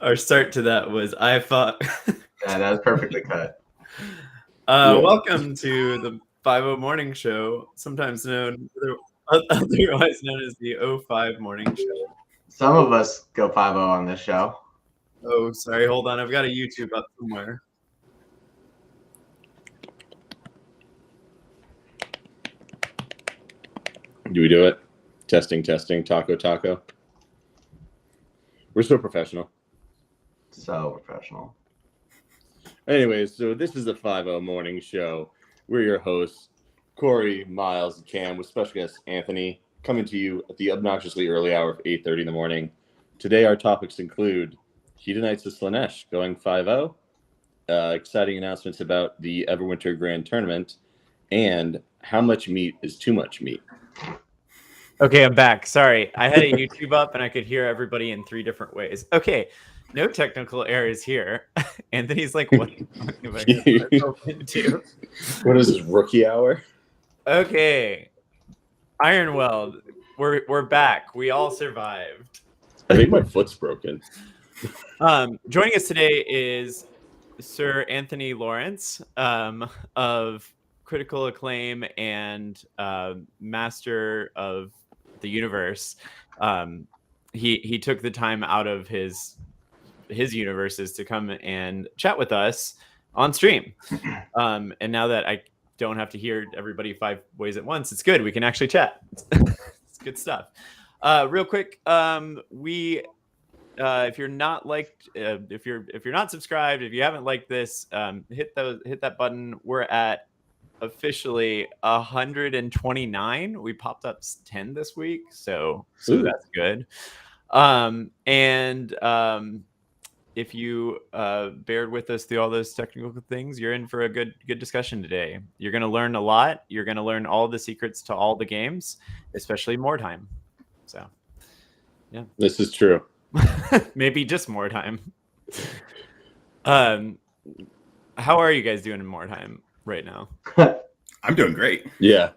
Our start to that was I thought. Yeah, that was perfectly cut. Welcome to the 5-0 Morning Show, sometimes otherwise known as the 05 Morning Show. Some of us go 5-0 on this show. Oh, sorry. Hold on. I've got a YouTube up somewhere. Do we do it? Testing, taco. We're so professional. So professional. Anyways, so this is the 5-0 Morning Show. We're your hosts, Korey, Miles, and Cam, with special guest Anthony, coming to you at the obnoxiously early hour of 8:30 in the morning. Today, our topics include Hedonites of Slaanesh going 5-0, exciting announcements about the Everwinter Grand Tournament, and how much meat is too much meat. Okay, I'm back. Sorry. I had a YouTube up and I could hear everybody in 3 different ways. Okay, no technical errors here. Anthony's like, what am I going to put myself into? What is this, rookie hour? Okay. Ironweld, we're back. We all survived. I think my foot's broken. Joining us today is Sir Anthony Lawrence of Critical Acclaim and Master of the Universe. He took the time out of his universes to come and chat with us on stream. And now that I don't have to hear everybody 5 ways at once, it's good. We can actually chat. It's good stuff. Real quick, if you're not liked, if you're not subscribed, if you haven't liked this, hit that button. We're at officially 129. We popped up 10 this week, so that's good. If you bared with us through all those technical things, you're in for a good discussion today. You're going to learn a lot. You're going to learn all the secrets to all the games, especially more time. So, yeah, this is true. Maybe just more time. How are you guys doing in more time right now? I'm doing great. Yeah.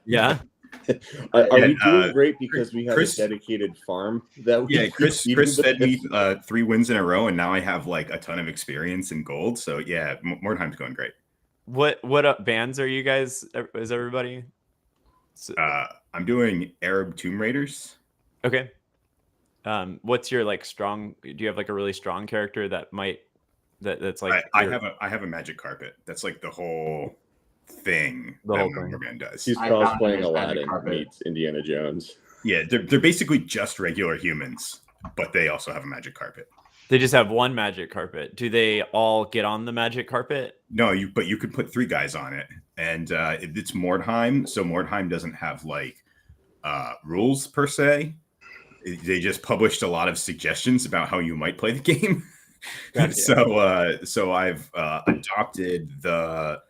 Are we doing great because we have a dedicated farm that we Chris fed me 3 wins in a row, and now I have like a ton of experience in gold. So yeah, more time's going great. What bands are you guys? Is everybody? I'm doing Arab Tomb Raiders. Okay. What's your like strong? Do you have like a really strong character that might that's like? I have a magic carpet. That's like the whole thing the whole thing Morgan does. He's cosplaying Aladdin meets Indiana Jones. Yeah, they're basically just regular humans, but they also have a magic carpet. They just have one magic carpet. Do they all get on the magic carpet? No, but you could put 3 guys on it, and it's Mordheim, so Mordheim doesn't have like rules per se. They just published a lot of suggestions about how you might play the game. Gotcha. So I've adopted the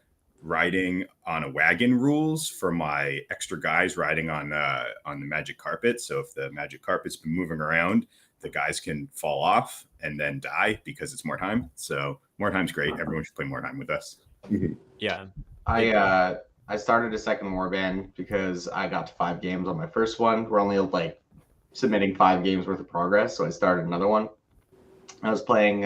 riding on a wagon rules for my extra guys riding on the magic carpet. So if the magic carpet's been moving around, the guys can fall off and then die because it's Mordheim. So Mordheim's great. Everyone should play Mordheim with us. Yeah. I started a second warband because I got to 5 games on my first one. We're only like submitting 5 games worth of progress, so I started another one. I was playing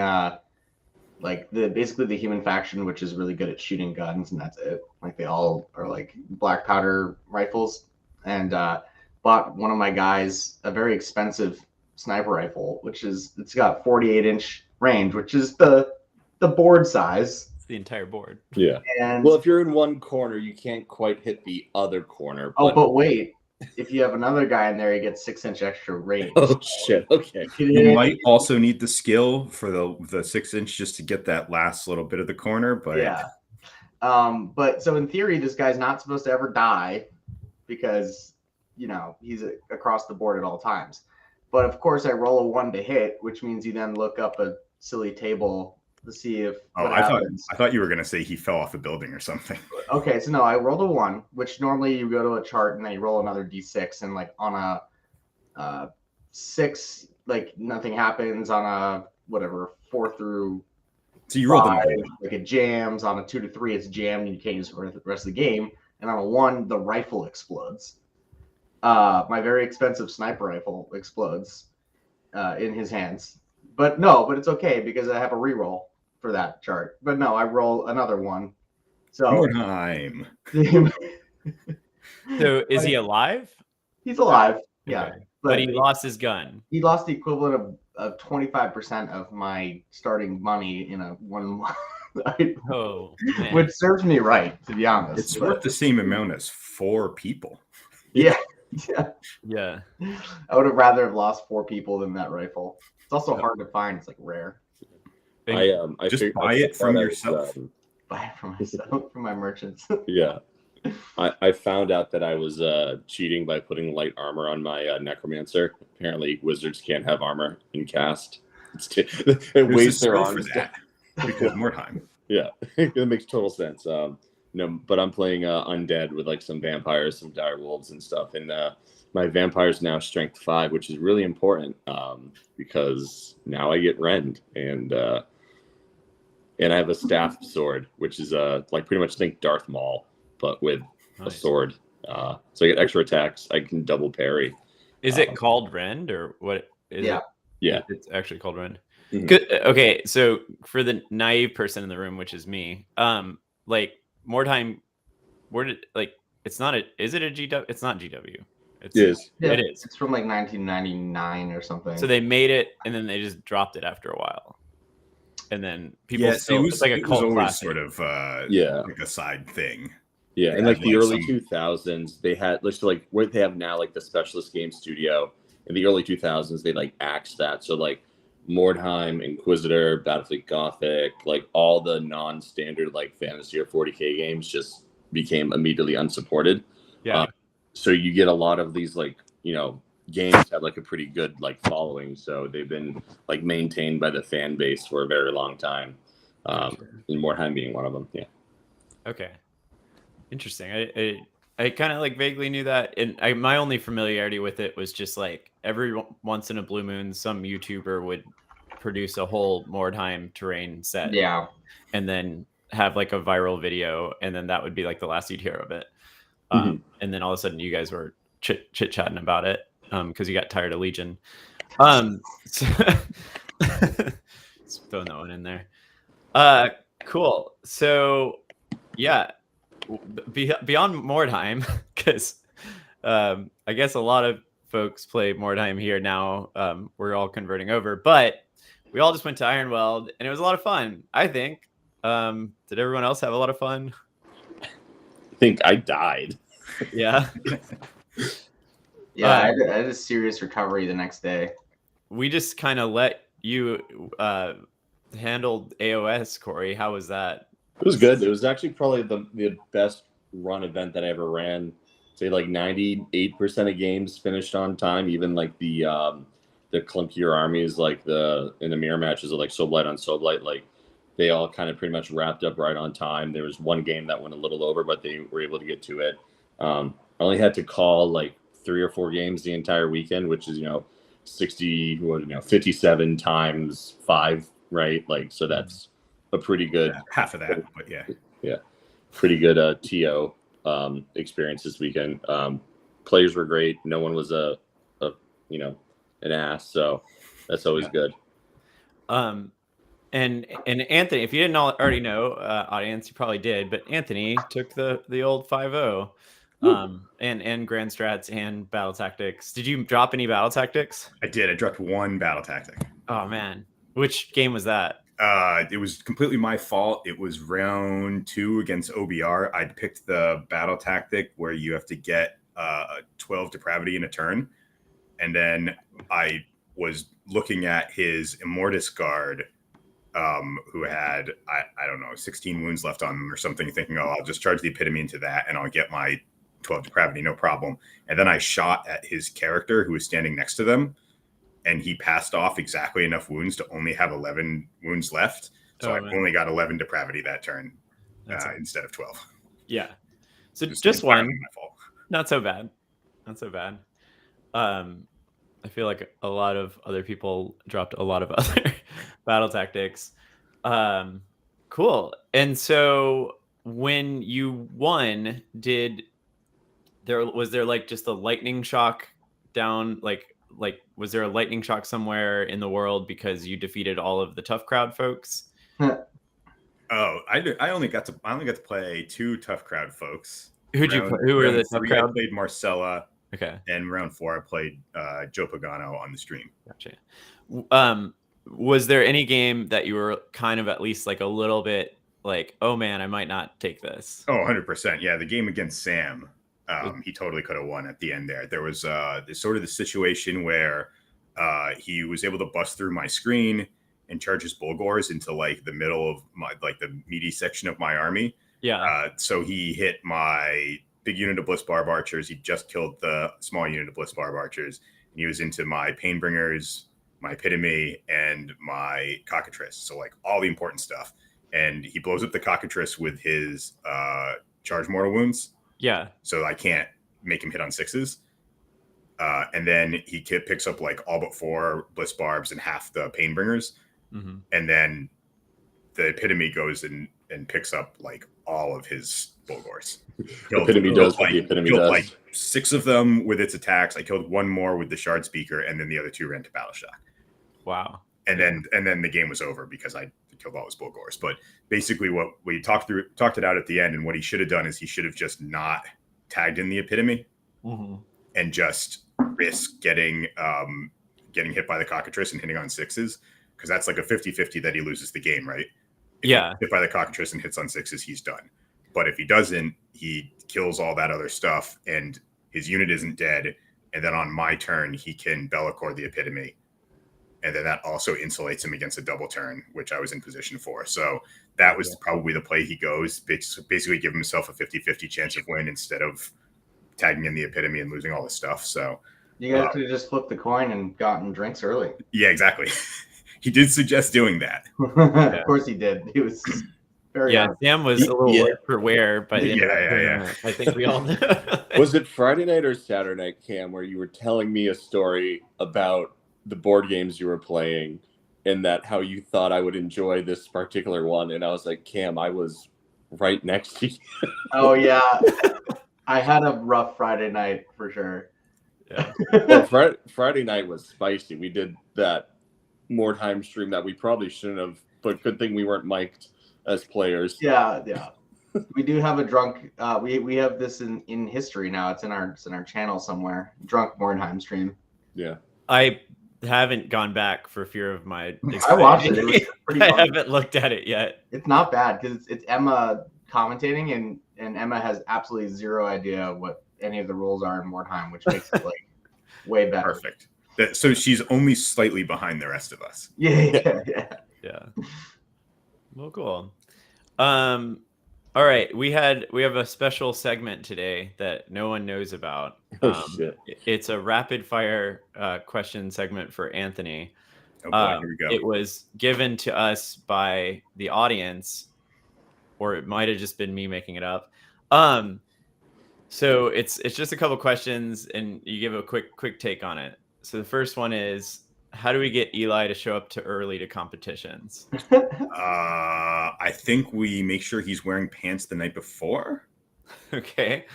basically the human faction, which is really good at shooting guns, and that's it. Like they all are like black powder rifles, and bought one of my guys a very expensive sniper rifle, it's got 48-inch range, which is the board size. It's the entire board. Yeah. And well, if you're in one corner, you can't quite hit the other corner. But wait. If you have another guy in there, you get 6-inch extra range. Oh shit! Okay. You might also need the skill for the 6-inch just to get that last little bit of the corner. But yeah. But so in theory, this guy's not supposed to ever die because he's across the board at all times. But of course, I roll a 1 to hit, which means you then look up a silly table to see if. I thought you were gonna say he fell off a building or something. Okay, so no, I rolled a 1, which normally you go to a chart and then you roll another d6, and like on a 6, like nothing happens. On a 4 through. So you roll the like it jams. On a 2 to 3, it's jammed and you can't use it for the rest of the game. And on a 1, the rifle explodes. My very expensive sniper rifle explodes. in his hands. But it's okay because I have a reroll for that chart. But no, I roll another one. So Mordheim. So is he alive? He's alive. Yeah. Okay. But he lost his gun. He lost the equivalent of 25% of my starting money in a 1 Oh, man. which serves me right, to be honest. It's worth the same amount as 4 people. Yeah. Yeah. I would have rather have lost 4 people than that rifle. It's also hard to find. It's like rare. I Just buy it from yourself. Buy it from myself, from my merchants. Yeah. I found out that I was cheating by putting light armor on my necromancer. Apparently, wizards can't have armor in cast. It wastes their arms. For that, because Mordheim. Yeah, it makes total sense. But I'm playing undead with like some vampires, some dire wolves, and stuff. And my vampire's now strength 5, which is really important because now I get rend, and I have a staff sword, which is like pretty much think Darth Maul, but with a sword. So I get extra attacks. I can double parry. Is it called Rend or what? Is it? Yeah. It's actually called Rend. Mhm. Good. Okay, so for the naive person in the room, which is me, like Mordheim, where did it's not a? Is it a GW? It's not GW. It is. Yeah, It is. It's from like 1999 or something. So they made it and then they just dropped it after a while, and then people still. It's like a cult always classic. sort of like a side thing. Yeah, in like the like early 2000s, they had like what they have now, like the Specialist Game Studio. In the early 2000s, they like axed that. So like Mordheim, Inquisitor, Battlefield Gothic, like all the non-standard like fantasy or 40k games just became immediately unsupported. Yeah. So you get a lot of these like games have like a pretty good like following. So they've been like maintained by the fan base for a very long time. And Mordheim being one of them. Yeah. Okay. Interesting. I kind of like vaguely knew that, and my only familiarity with it was just like every once in a blue moon, some YouTuber would produce a whole Mordheim terrain set, and then have like a viral video, and then that would be like the last you'd hear of it. And then all of a sudden, you guys were chit chatting about it because you got tired of Legion. So just throwing that one in there. Cool. So yeah. Beyond Mordheim, because I guess a lot of folks play Mordheim here now. We're all converting over, but we all just went to Ironweld, and it was a lot of fun, I think. Did everyone else have a lot of fun? I think I died. Yeah. I had a serious recovery the next day. We just kind of let you handle AOS, Korey. How was that? It was good. It was actually probably the best run event that I ever ran. Say like 98% of games finished on time. Even like the clunkier armies, like in the mirror matches, are like Soblight on Soblight, like they all kind of pretty much wrapped up right on time. There was one game that went a little over, but they were able to get to it. I only had to call like 3 or 4 games the entire weekend, which is 57 times 5, right? Like so that's a pretty good half of that, but pretty good TO experience this weekend. Players were great. No one was an ass, so that's always good. And Anthony, if you didn't already know, audience, you probably did, but Anthony took the old 5-0 and Grand Strats and Battle Tactics. Did you drop any Battle Tactics? I did. I dropped 1 Battle Tactic. Oh man, which game was that? It was completely my fault. It was round 2 against OBR. I'd picked the Battle Tactic where you have to get 12 depravity in a turn. And then I was looking at his Immortus Guard, who had, I don't know, 16 wounds left on him or something, thinking, I'll just charge the Epitome into that and I'll get my 12 depravity, no problem. And then I shot at his character who was standing next to them. And he passed off exactly enough wounds to only have 11 wounds left. So I only got 11 depravity that turn instead of 12. Yeah. So just one. My fault. Not so bad. I feel like a lot of other people dropped a lot of other Battle Tactics. Cool. And so when you won, was there like just a lightning shock down like like, was there a lightning shock somewhere in the world because you defeated all of the tough crowd folks? Oh, I only got to play 2 tough crowd folks. Who'd you play? Who were the tough 3, crowd? I played Marcella, Okay, and round 4 I played Joe Pagano on the stream. gotcha. Was there any game that you were kind of at least like a little bit like, oh man, I might not take this? Oh, 100%. Yeah, the game against Sam, he totally could have won at the end there. There was sort of the situation where he was able to bust through my screen and charge his Bulgors into like the middle of my, like the meaty section of my army. Yeah. So he hit my big unit of Bliss Barb Archers. He just killed the small unit of Bliss Barb Archers. And he was into my Painbringers, my Epitome, and my Cockatrice. So like all the important stuff. And he blows up the Cockatrice with his charge mortal wounds. Yeah. So I can't make him hit on 6s. And then he picks up like all but 4 Bliss Barbs and half the Painbringers. Mm-hmm. And then the Epitome goes and picks up like all of his Bulgors. Epitome does what the Epitome does. Like 6 of them with its attacks. I killed 1 more with the Shard Speaker, and then the other 2 ran to Battle Shock. Wow. And then the game was over because I killed all his Bulgors. But basically what we talked it out at the end, and what he should have done is he should have just not tagged in the Epitome and just risk getting hit by the Cockatrice and hitting on 6s, because that's like a 50-50 that he loses the game, right? If he gets hit by the Cockatrice and hits on 6s, he's done. But if he doesn't, he kills all that other stuff and his unit isn't dead. And then on my turn, he can Bellicor the Epitome. And then that also insulates him against a double turn, which I was in position for. So that was probably the play he goes. Basically give himself a 50-50 chance of win instead of tagging in the Epitome and losing all this stuff. So you guys could have just flipped the coin and gotten drinks early. Yeah, exactly. He did suggest doing that. Of course he did. He was very Sam was a little worse for wear by the end of yeah. I think we all know. Was it Friday night or Saturday night, Cam, where you were telling me a story about the board games you were playing and that how you thought I would enjoy this particular one? And I was like, Cam, I was right next to you. Oh, yeah. I had a rough Friday night for sure. Yeah. Well, Friday night was spicy. We did that Mordheim stream that we probably shouldn't have, but good thing we weren't mic'd as players. Yeah. We do have a drunk. We have this in history now. It's in our channel somewhere. Drunk Mordheim stream. Yeah. I haven't gone back for fear of my anxiety. I watched it. It was pretty I fun. haven't looked at it yet. It's not bad because it's Emma commentating, and Emma has absolutely zero idea what any of the rules are in Mordheim, which makes it like way better. Perfect. So she's only slightly behind the rest of us. Yeah. Well, cool. All right, we have a special segment today that no one knows about. Shit. It's a rapid fire question segment for Anthony. Oh boy, here we go. It was given to us by the audience, or it might have just been me making it up. So it's just a couple questions, and you give a quick take on it. So the first one is, how do we get Eli to show up to early to competitions? I think we make sure he's wearing pants the night before. Okay,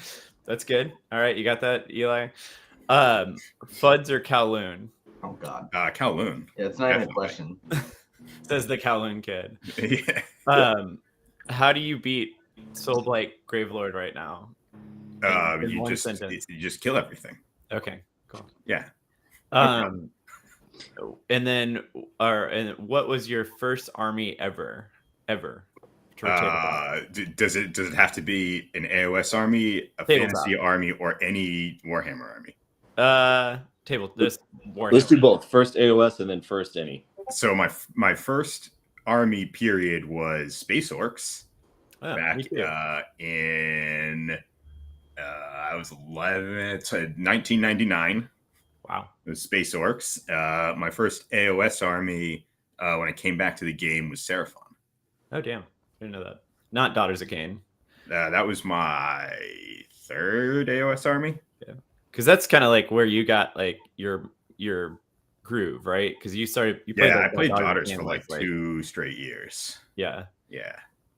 that's good. All right, you got that, Eli? Fuds or Kowloon? Oh God. Kowloon. Yeah, it's not even a question. Says the Kowloon kid. Yeah. How do you beat Soulblight Gravelord right now? In You one just sentence. you just kill everything. Okay, cool. Yeah. And then, and what was your first army ever? Does it have to be an AOS army, a fantasy army, or any Warhammer army? This Warhammer. Let's do both. First AOS and then first any. So my first army period was Space Orcs back in I was 11 to 1999. Wow. It was Space Orcs. My first AOS army when I came back to the game was Seraphon. Oh, damn. I didn't know that. Not Daughters of Cain. That was my third AOS army. Yeah. Because that's kind of like where you got like your groove, right? Because you played I played Daughters for like 2 straight years. Yeah. Yeah.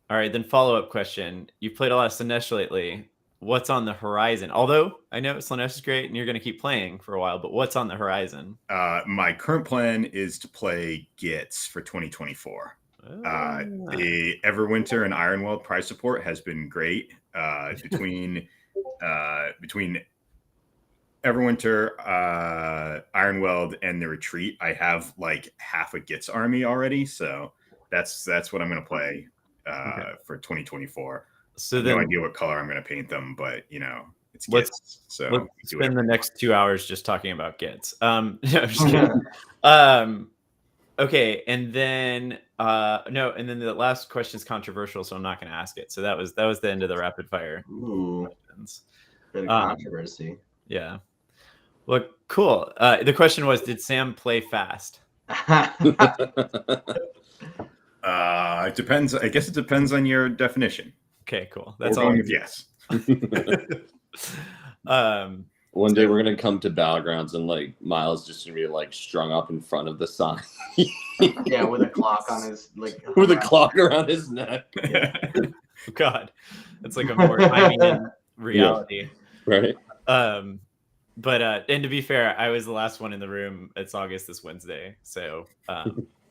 All right. Then follow-up question. You've played a lot of Slaanesh lately. what's on the horizon? Although I know Slaanesh is great and you're going to keep playing for a while, but what's on the horizon? My current plan is to play Gits for 2024. The Everwinter and Ironweld prize support has been great. Between Everwinter, Ironweld, and the Retreat, I have like half a Gits army already. So that's what I'm going to play for 2024. So I have then, no idea what color I'm going to paint them, but it's let's Gits. So let's do spend whatever. the next 2 hours just talking about Gits. No, I'm just kidding. Okay, and then no, and then the last question is controversial, so I'm not going to ask it. So that was the end of the rapid fire questions. Bit of controversy. Yeah. Well, cool. The question was, did Sam play fast? It depends. I guess it depends on your definition. Okay, cool. We're That's all. going with yes. One day we're gonna come to Battlegrounds and like Miles just gonna be like strung up in front of the sign. Yeah, with a clock on his with a clock around his neck. Yeah. God, that's like a more Iron reality, right? But and to be fair, I was the last one in the room. It's August this Wednesday, so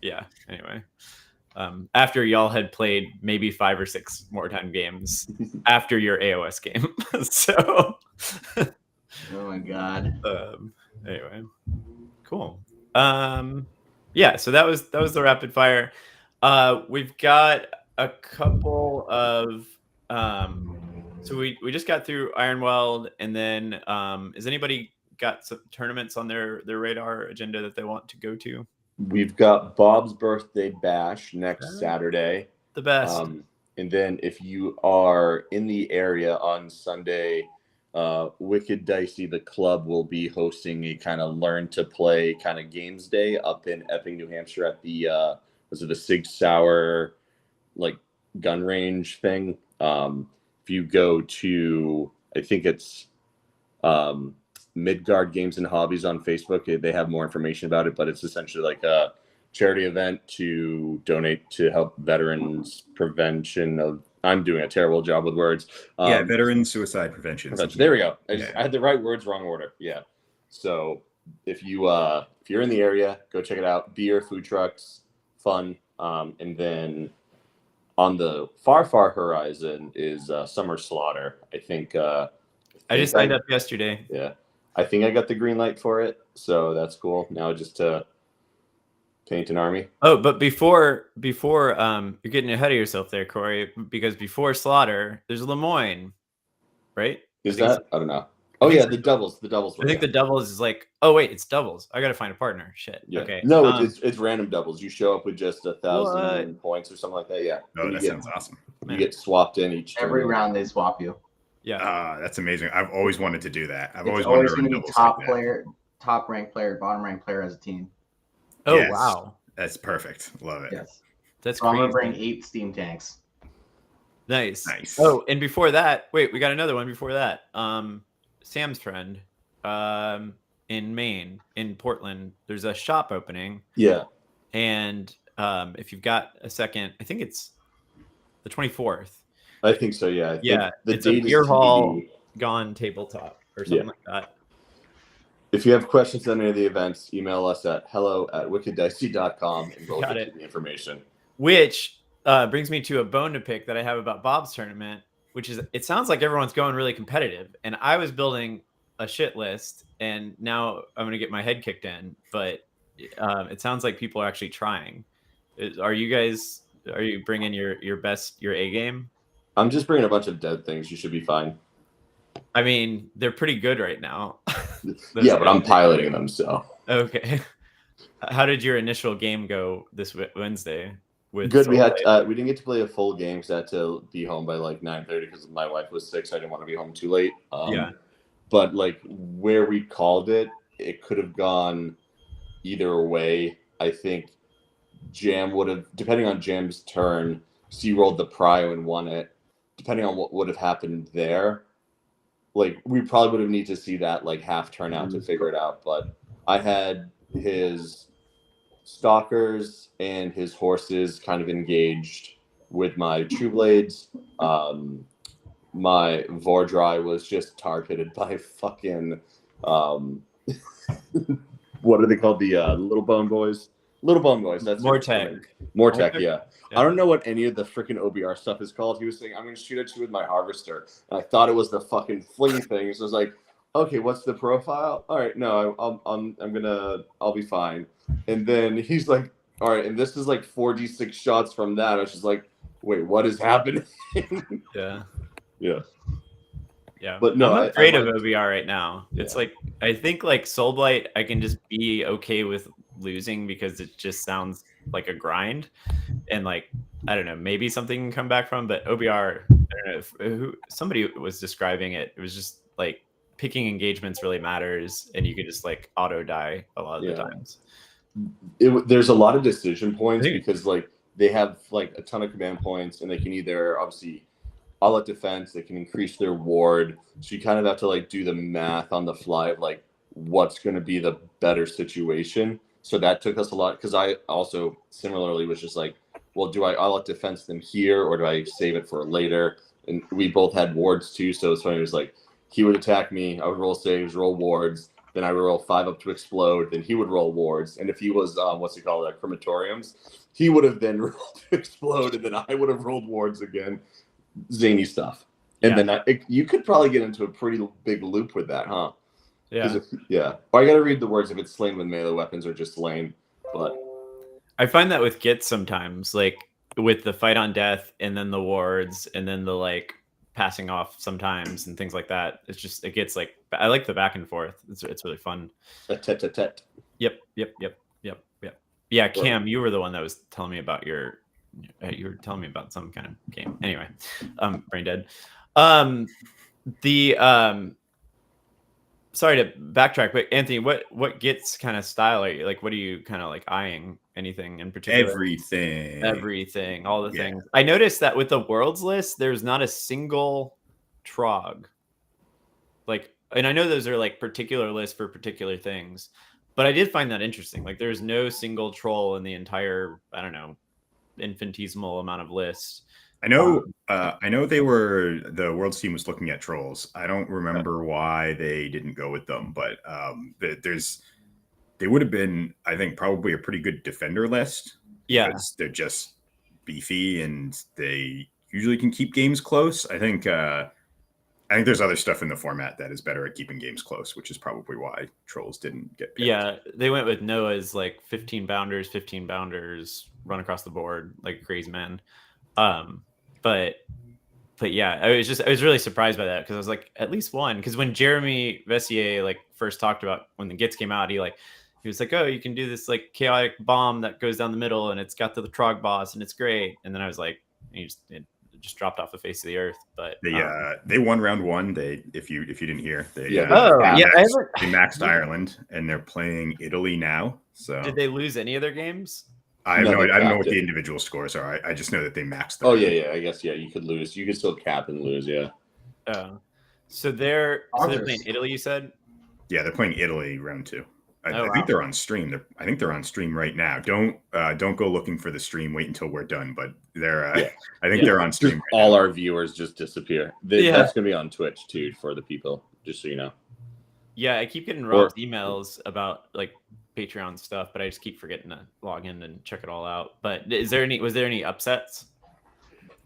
yeah. Anyway, after y'all had played maybe 5 or 6 more time games after your AOS game, so. Oh my god. Anyway, cool. Yeah, so that was the rapid fire. We've got a couple of so we just got through Ironweld, and then has anybody got some tournaments on their radar agenda that they want to go to? We've got Bob's birthday bash next Saturday. The best. And then if you are in the area on Sunday, Wicked Dicey, the club, will be hosting a kind of learn to play kind of games day up in Epping, New Hampshire at the the Sig Sauer like gun range thing. If you go to, I think it's Midgard Games and Hobbies on Facebook, they have more information about it, but it's essentially like a charity event to donate to help veterans prevention of, I'm doing a terrible job with words. Veteran suicide prevention. There we go. I had the right words, wrong order. Yeah. So if you're in the area, go check it out. Beer, food trucks, fun. And then on the far horizon is Summer Slaughter. I think I just signed up yesterday. Yeah. I think I got the green light for it. So that's cool. Now just to paint an army. Oh, but before you're getting ahead of yourself there, Korey, because before Slaughter, there's Lemoyne, right? Is that? I don't know. Oh yeah, the doubles. I think the doubles is like, oh wait, it's doubles. I gotta find a partner. Shit. Yeah. Okay. No, it's random doubles. You show up with just 1,000 points or something like that. Yeah. Oh, that sounds awesome. You get swapped in each Every turn. round they swap you. Yeah. That's amazing. I've always wanted to do that. I've It's always going to wanted be to top ranked player, bottom ranked player as a team. Oh Yes. wow. That's perfect. Love it. Yes. That's So I'm crazy. gonna bring 8 steam tanks. Nice. Nice. Oh, and before that, wait, we got another one before that. Sam's friend, in Maine, in Portland, there's a shop opening. Yeah. And if you've got a second, I think it's the 24th. I think so. Yeah. I think the it's a date is beer hall TBD. gone tabletop or something like that. If you have questions on any of the events, email us at hello@wickeddicey.com and we'll get you the information. Which brings me to a bone to pick that I have about Bob's tournament, which is it sounds like everyone's going really competitive. And I was building a shit list, and now I'm going to get my head kicked in. But it sounds like people are actually trying. Are you bringing your best, your A game? I'm just bringing a bunch of dead things. You should be fine. I mean, they're pretty good right now. Yeah, but I'm piloting them, so. Okay. How did your initial game go this Wednesday? Good. We didn't get to play a full game because I had to be home by like 9:30 because my wife was sick, so I didn't want to be home too late. Yeah. But like where we called it, it could have gone either way. I think Jam would have, depending on Jam's turn, C rolled the prio and won it. Depending on what would have happened there, like we probably would have needed to see that like half turnout to figure it out. But I had his stalkers and his horses kind of engaged with my true blades. my Vordry was just targeted by fucking what are they called? The little bone boys. Little bone boys. That's Mortec. Mortec, yeah. Yeah. I don't know what any of the freaking OBR stuff is called. He was saying, "I'm going to shoot at you with my harvester." And I thought it was the fucking fling thing. So I was like, "Okay, what's the profile? All right, no, I'll be fine." And then he's like, "All right," and this is like 4d6 shots from that. I was just like, "Wait, what is happening?" Yeah. Yeah. Yeah, But no, I'm afraid of like- OBR right now. It's Yeah. like I think like Soulblight, I can just be okay with losing because it just sounds like a grind, and like I don't know, maybe something can come back from. But OBR, I don't know if somebody was describing it. It was just like picking engagements really matters, and you could just like auto die a lot of the times. There's a lot of decision points I think- because like they have like a ton of command points, and they can either obviously all at defense, they can increase their ward. So you kind of have to like do the math on the fly of like what's going to be the better situation. So that took us a lot because I also similarly was just like, well, do I all at defense them here or do I save it for later? And we both had wards too, so it's funny. It was like he would attack me, I would roll saves, roll wards, then I would roll 5 up to explode, then he would roll wards, and if he was crematoriums, he would have then rolled to explode, and then I would have rolled wards again. Zany stuff, and then you could probably get into a pretty big loop with that, huh? Yeah. Or I gotta read the words if it's slain with melee weapons or just slain. But I find that with Gits sometimes, like with the fight on death, and then the wards, and then the like passing off sometimes, and things like that. It gets like I like the back and forth. It's really fun. A tete-a-tete. Yep. Yeah, Cam, you were the one that was telling me about you were telling me about some kind of game. Anyway, brain dead. Sorry to backtrack, but Anthony, what gets kind of style are you like? What are you kind of like eyeing? Anything in particular? Everything, all the things. I noticed that with the worlds list, there's not a single trog. Like, and I know those are like particular lists for particular things, but I did find that interesting. Like, there's no single troll in the entire, I don't know, infinitesimal amount of lists. I know the world's team was looking at trolls. I don't remember why they didn't go with them, but they would have been, I think, probably a pretty good defender list. Yeah, because they're just beefy and they usually can keep games close. I think there's other stuff in the format that is better at keeping games close, which is probably why trolls didn't get picked. Yeah, they went with Noah's like 15 bounders, run across the board like crazy man. But yeah, I was really surprised by that because I was like, at least one. Because when Jeremy Vessier like first talked about when the Gits came out, he was like, oh, you can do this like chaotic bomb that goes down the middle and it's got the Trog boss and it's great. And then I was like, it just dropped off the face of the earth. But they won round one. If you didn't hear, they maxed Ireland and they're playing Italy now. So did they lose any of their games? I don't know what the individual scores are. I just know that they maxed them. Oh yeah. I guess you could lose. You could still cap and lose. Yeah. Oh, so they're playing Italy. You said? Yeah, they're playing Italy round 2. I think they're on stream. I think they're on stream right now. Don't go looking for the stream. Wait until we're done. But they're. I think they're on stream. Right all now. Our viewers just disappear. That's gonna be on Twitch too for the people. Just so you know. Yeah, I keep getting Rob's emails about like Patreon stuff, but I just keep forgetting to log in and check it all out. But was there any upsets?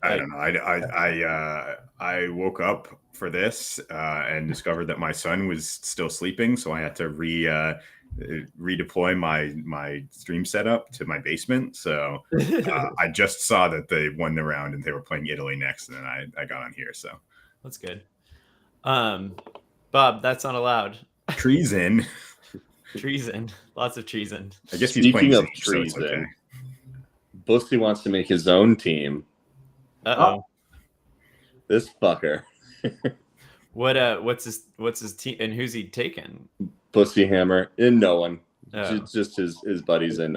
I don't know. I woke up for this and discovered that my son was still sleeping, so I had to redeploy my stream setup to my basement. So I just saw that they won the round and they were playing Italy next, and then I got on here. So that's good. Bob, that's not allowed. Treason. Treason. Lots of treason. I guess he's playing of Siege, so it's treason. okay. Bussy wants to make his own team. Uh-oh. This fucker. What's his team and who's he taking? Bussy Hammer and no one. Oh. Just his buddies in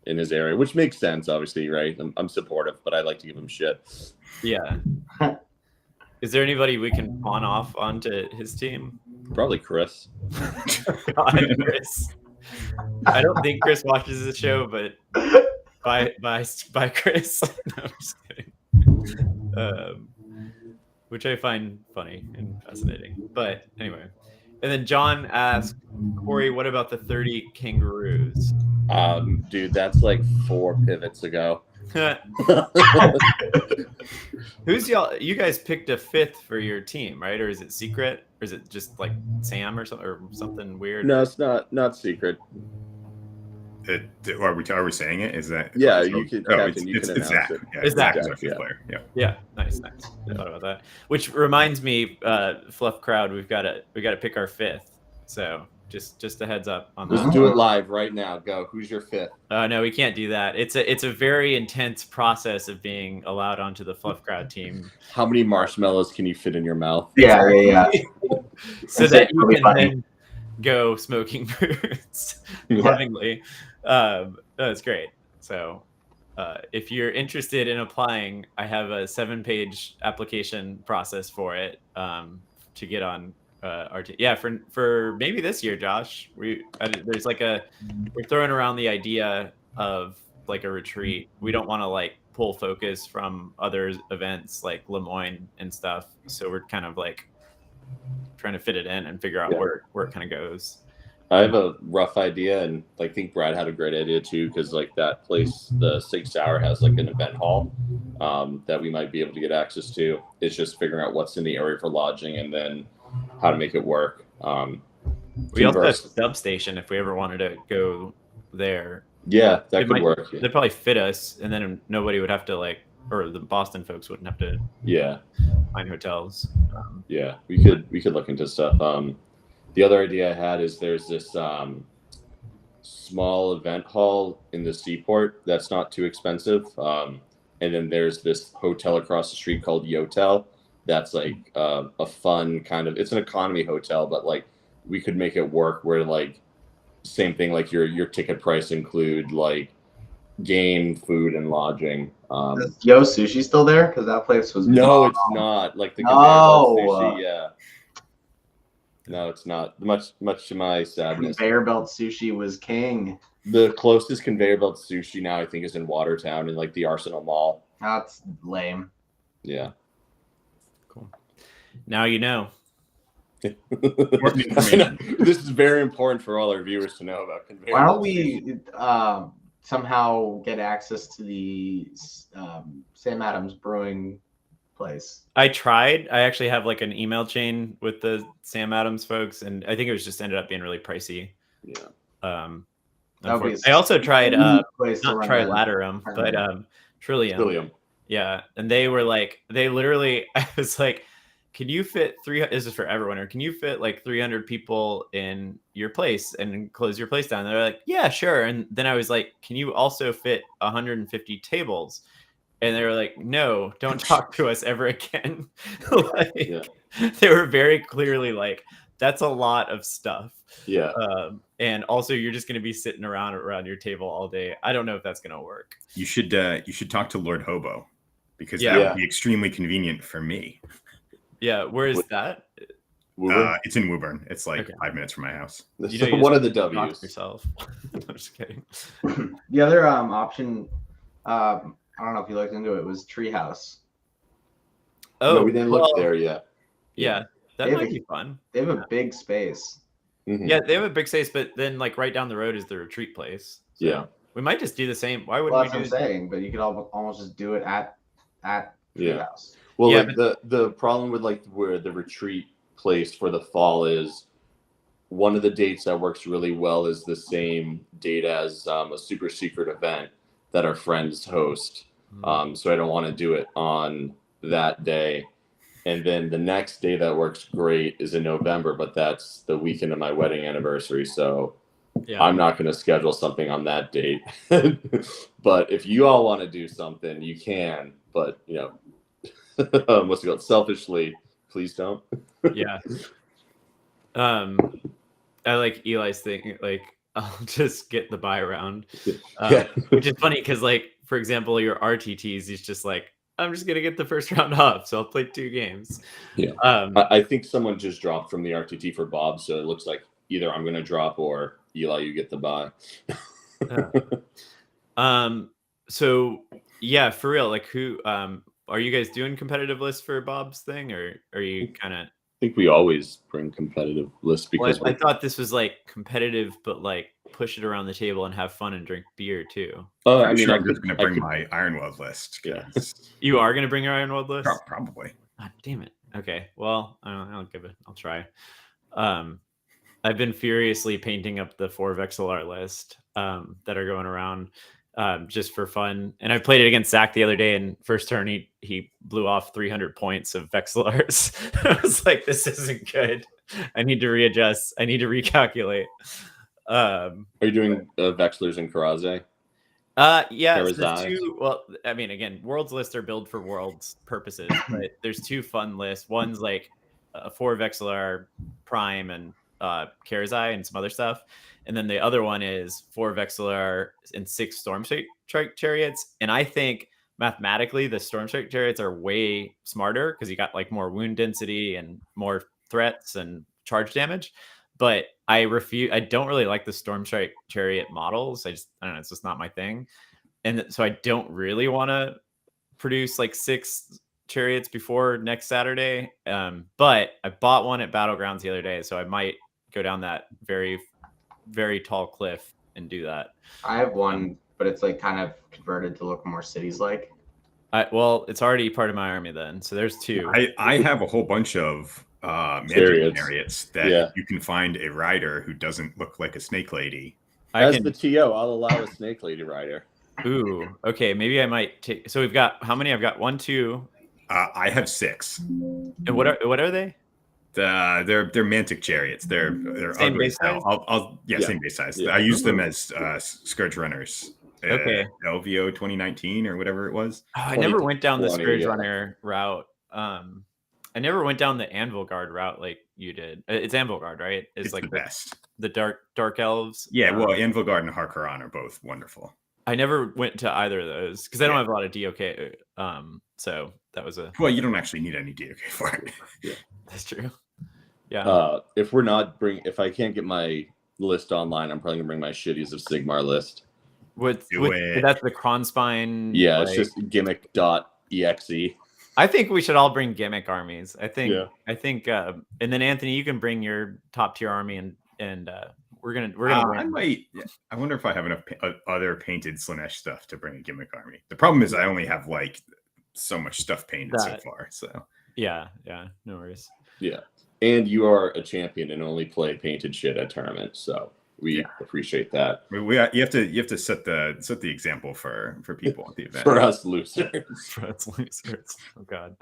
his area, which makes sense, obviously, right? I'm supportive, but I like to give him shit. Yeah. Is there anybody we can pawn off onto his team? Probably Chris. God, Chris. I don't think Chris watches the show, but by Chris. No, I'm just kidding. which I find funny and fascinating. But anyway, and then John asked Korey, "What about the 30 kangaroos?" Dude, that's like 4 pivots ago. Who's y'all? You guys picked a 5th for your team, right? Or is it secret? Or is it just like Sam or something weird? No, it's not secret. Are we saying it? Is that? Yeah, you can. Captain, you can it's announce Zach. it. Yeah, It's Zach. Zach's our Yeah. 5th player. Yeah. Yeah, nice. I thought about that. Which reminds me, Fluff Crowd, we got to pick our 5th. So just a heads up on that. Let's do it live right now. Go. Who's your 5th? No, we can't do that. It's a very intense process of being allowed onto the Fluff Crowd team. How many marshmallows can you fit in your mouth? Yeah. So that you really can funny. then go smoking fruits Yeah. lovingly. That's great. So if you're interested in applying, I have a 7-page application process for it to get on our team. Yeah, for maybe this year, Josh. There's like we're throwing around the idea of like a retreat. We don't want to like pull focus from other events like Lemoyne and stuff. So we're kind of like trying to fit it in and figure out where it kind of goes. I have a rough idea, and I think Brad had a great idea too, because like that place, the Sig Sauer, has like an event hall that we might be able to get access to. It's just figuring out what's in the area for lodging and then how to make it work. We also have a substation if we ever wanted to go there. Yeah, that could work. They'd probably fit us, and then nobody would have to or the Boston folks wouldn't have to find hotels. Yeah, we could look into stuff. The other idea I had is there's this small event hall in the seaport that's not too expensive. And then there's this hotel across the street called Yotel. That's like a fun kind of, it's an economy hotel, but like we could make it work where like same thing, like your ticket price include like game, food, and lodging. Is Yo Sushi still there? Because that place was no, it's not. Like the No. sushi, yeah. No, it's not. Much to my sadness. Conveyor belt sushi was king. The closest conveyor belt sushi now, I think, is in Watertown in like the Arsenal Mall. That's lame. Yeah. Cool. Now you know. Important information. This is very important for all our viewers to know about conveyor Why belt don't sushi. we somehow get access to the Sam Adams Brewing place? I tried. I actually have like an email chain with the Sam Adams folks, and I think it was just ended up being really pricey. Yeah. I also tried not place to run a Trilaterum, but Trillium. Trillium. Yeah, and they literally, I was like, can you fit 300? This is for Everwinter. Can you fit like 300 people in your place and close your place down? They're like, yeah, sure. And then I was like, can you also fit 150 tables? And they were like, no, don't talk to us ever again. They were very clearly like, that's a lot of stuff. Yeah. And also you're just going to be sitting around your table all day. I don't know if that's going to work. You should talk to Lord Hobo, because that would be extremely convenient for me. Yeah. Where is that? It's in Woburn. It's like 5 minutes from my house. You know, one of the W's. Yourself. I'm just kidding. The other option, I don't know if you looked into it, was Treehouse. Oh, no, we didn't look there yet. Yeah, that might be fun. They have a big space. Mm-hmm. Yeah, they have a big space, but then like right down the road is the retreat place. So Yeah. we might just do the same. Why wouldn't Well, we that's do what I'm saying, but you could almost just do it at Treehouse. Well, Yeah, like the problem with like where the retreat place for the fall is, one of the dates that works really well is the same date as a super secret event that our friends host. So I don't want to do it on that day. And then the next day that works great is in November, but that's the weekend of my wedding anniversary. So I'm not going to schedule something on that date. But if you all want to do something, you can. But, you know, what's it called? Selfishly, please don't. Yeah. I like Eli's thing. Like, I'll just get the buy around. Which is funny because, like, for example, your RTTs, he's just like, I'm just going to get the first round off. So I'll play 2 games. Yeah. I think someone just dropped from the RTT for Bob. So it looks like either I'm going to drop or Eli, you get the buy. So, yeah, for real. Like, who, are you guys doing competitive lists for Bob's thing, or are you kind of? I think we always bring competitive lists because I thought this was like competitive, but like push it around the table and have fun and drink beer too. I mean, I'm just going to bring my Ironweld list. Yeah. You are going to bring your Ironweld list? Probably. God damn it. Okay. Well, I'll give it. I'll try. I've been furiously painting up the 4 Vexillar list that are going around just for fun. And I played it against Zach the other day, and first turn he blew off 300 points of Vexillars. I was like, this isn't good. I need to readjust. I need to recalculate. Are you doing Vexillars and Karaze? Yeah, so there's 2. Well, I mean, again, worlds lists are built for worlds purposes, but there's 2 fun lists. One's like a 4 Vexillar Prime and Karazai and some other stuff, and then the other one is 4 Vexillar and 6 Stormstrike Chariots. And I think mathematically the Stormstrike Chariots are way smarter because you got like more wound density and more threats and charge damage. But I don't really like the Stormstrike Chariot models. I don't know, it's just not my thing. And so I don't really want to produce like 6 chariots before next Saturday. But I bought one at Battlegrounds the other day, so I might go down that very, very tall cliff and do that. I have one, but it's like kind of converted to look more cities-like. Well, it's already part of my army then. So there's 2. I have a whole bunch of magic chariots that you can find a rider who doesn't look like a snake lady. As the TO, I'll allow a snake lady rider. Ooh, okay. Maybe I might take. So we've got how many? I've got 1, 2. I have 6. And what are they? They're Mantic chariots. They're same base size. Same base size. Yeah. I use them as Scourge runners. Okay. LVO 2019 or whatever it was. Oh, I never went down the Scourge runner route. I never went down the Anvil Guard route like you did. It's Anvil Guard, right? It's like the best. The dark elves. Yeah, well, Anvil Guard and Harkaran are both wonderful. I never went to either of those because I don't have a lot of DOK. So that was well, you don't actually need any DOK for it. Yeah. That's true. Yeah. If I can't get my list online, I'm probably gonna bring my Shitties of Sigmar list. That's the Kronspine. Yeah, it's just gimmick.exe. I think we should all bring gimmick armies. I think, and then Anthony, you can bring your top tier army, and we're gonna. I wonder if I have enough other painted Slaanesh stuff to bring a gimmick army. The problem is I only have like so much stuff painted so far. So yeah, no worries. Yeah, and you are a champion and only play painted shit at tournaments, so we appreciate that. You have to set the example for people at the event. For us losers. For us losers. Oh God.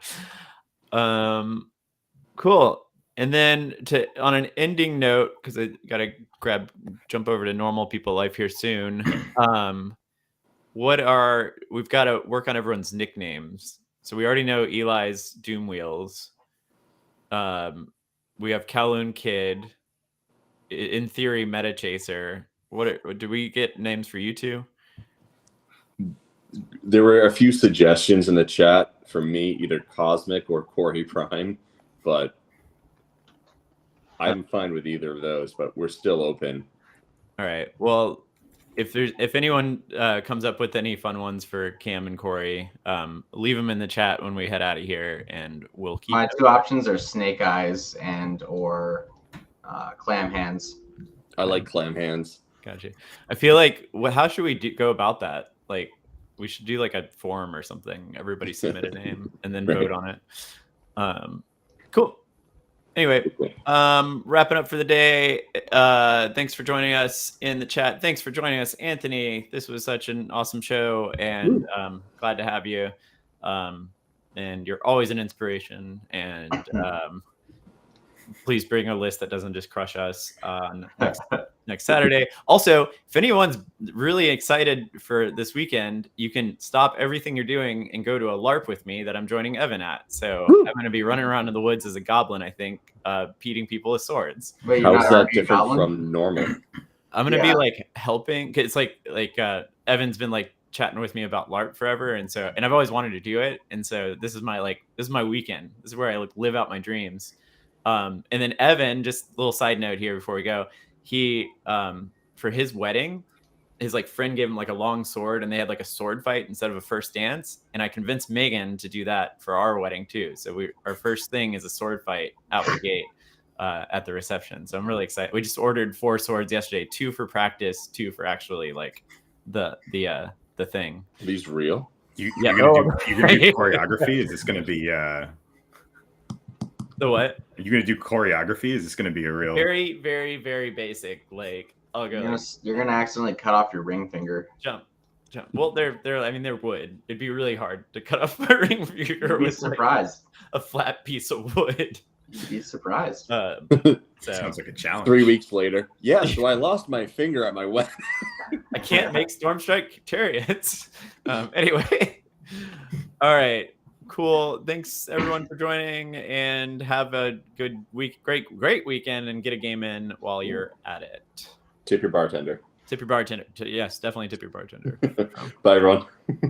Cool. And then on an ending note, because I gotta jump over to normal people life here soon. We've got to work on everyone's nicknames. So we already know Eli's Doom Wheels. We have Kowloon Kid. In theory, Meta Chaser. Do we get names for you two? There were a few suggestions in the chat for me, either Cosmic or Korey Prime, but I'm fine with either of those, but we're still open. All right. Well, if anyone comes up with any fun ones for Cam and Korey, leave them in the chat when we head out of here, and we'll keep. My 2 options are Snake Eyes or Clam Hands. I like Clam Hands. Gotcha. I feel like how should we go about that? Like, we should do like a forum or something. Everybody submit a name and then vote on it. Cool. Anyway, wrapping up for the day. Thanks for joining us in the chat. Thanks for joining us, Anthony. This was such an awesome show, and glad to have you. And you're always an inspiration. And please bring a list that doesn't just crush us next Saturday. Also, if anyone's really excited for this weekend, you can stop everything you're doing and go to a LARP with me that I'm joining Evan at. So I'm going to be running around in the woods as a goblin, I think, beating people with swords. Wait, how's that different from normal? I'm going to be like helping. It's like Evan's been like chatting with me about LARP forever, and I've always wanted to do it, and so this is my weekend. This is where I live out my dreams. And then Evan, just a little side note here before we go, he for his wedding, his like friend gave him like a long sword, and they had like a sword fight instead of a first dance. And I convinced Megan to do that for our wedding too. So our first thing is a sword fight out the gate at the reception. So I'm really excited. We just ordered 4 swords yesterday, 2 for practice, 2 for actually like the thing. Are these real? You're gonna do choreography? Is this gonna be the what? Are you gonna do choreography? Is this gonna be a real Very, very, very basic? Like I'll go. You're gonna accidentally cut off your ring finger. Jump. Well, they're wood. It'd be really hard to cut off my ring finger. You'd be with surprised. Like a flat piece of wood. You'd be surprised. So Sounds like a challenge. 3 weeks later. Yeah, so I lost my finger at my wedding. I can't make Stormstrike chariots. Anyway. All right. Cool. Thanks everyone for joining, and have a good week. Great weekend, and get a game in while you're at it. Tip your bartender. Tip your bartender. Yes, definitely tip your bartender. Bye, everyone.